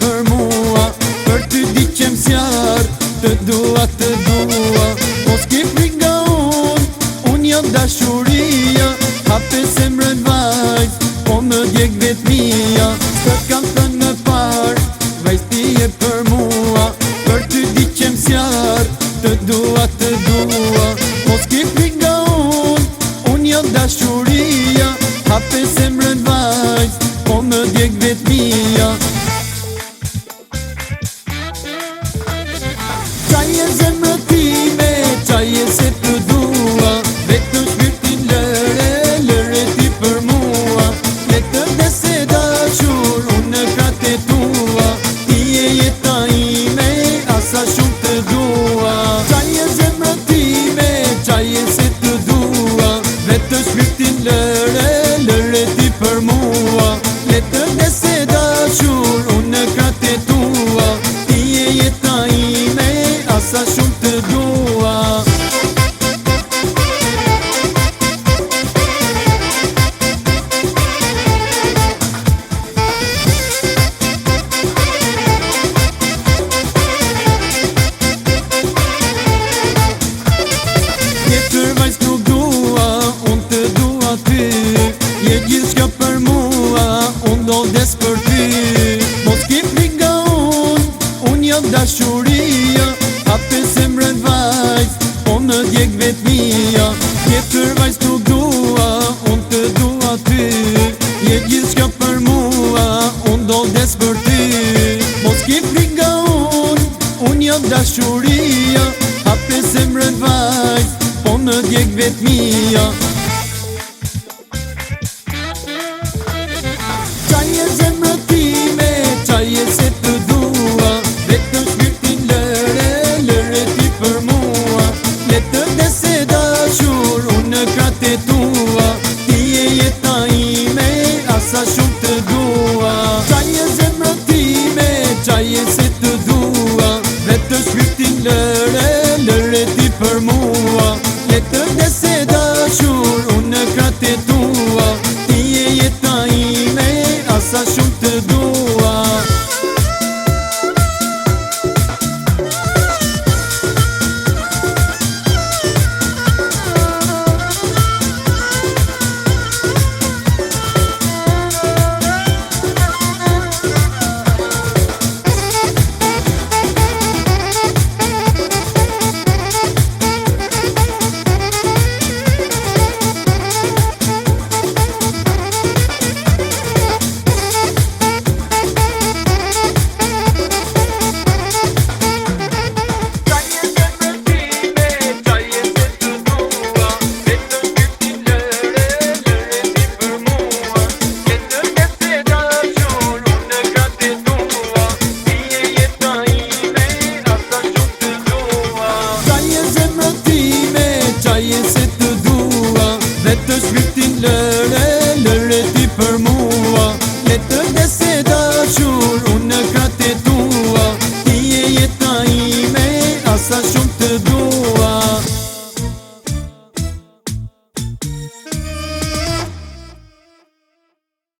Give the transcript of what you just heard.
Për mua, për ty di qem s'jar, të dua, mos ki frik nga unë jam dashuria, hape zemrën vajz, po më djeg vetmia, të kam thënë më par, vajz ti je për mua, për ty di qem s'jar, të dua, mos ki frik nga unë jam dashuria, hape zemrën vajz, po më djeg vetmia. Qaj e zemrën time, qaj e se të dua, vetëm shpirtin lëre ti për mua, letër dhe se dashur, unë në kratë e tua, ti e jeta ime, asa shumë të dua. Qaj e zemrën time, qaj e se të dua, vetëm shpirtin lëre ti për mua, letër dhe se dashur, unë në kratë e tua, ti e jeta ime, asa shumë të dua. Tjetër vajz nuk dua, unë të dua ty, je gjithë shka për mua, unë do des për ty, mos ki frik nga unë jam dashuria, hape zemrën vajz, po më djeg vetmia. Tjetër vajz nuk dua, unë të dua ty, je gjithë shka për mua, unë do des për ty, mos ki frik nga unë jam dashuria, hape zemrën vajz, po më djeg vetmia. Qaj e zemrën time, qaj e se të dua, vetëm shpirtin lëre ti për mua, letër dhe se dashur, unë në kratë e tua, ti e jeta ime, asa shumë të dua. Qaj e zemrën time, qaj e se të dua, vetëm shpirtin lëre ti për mua, letër dhe se dashur, unë në kratë e tua, ti e jeta ime, asa shumë të dua.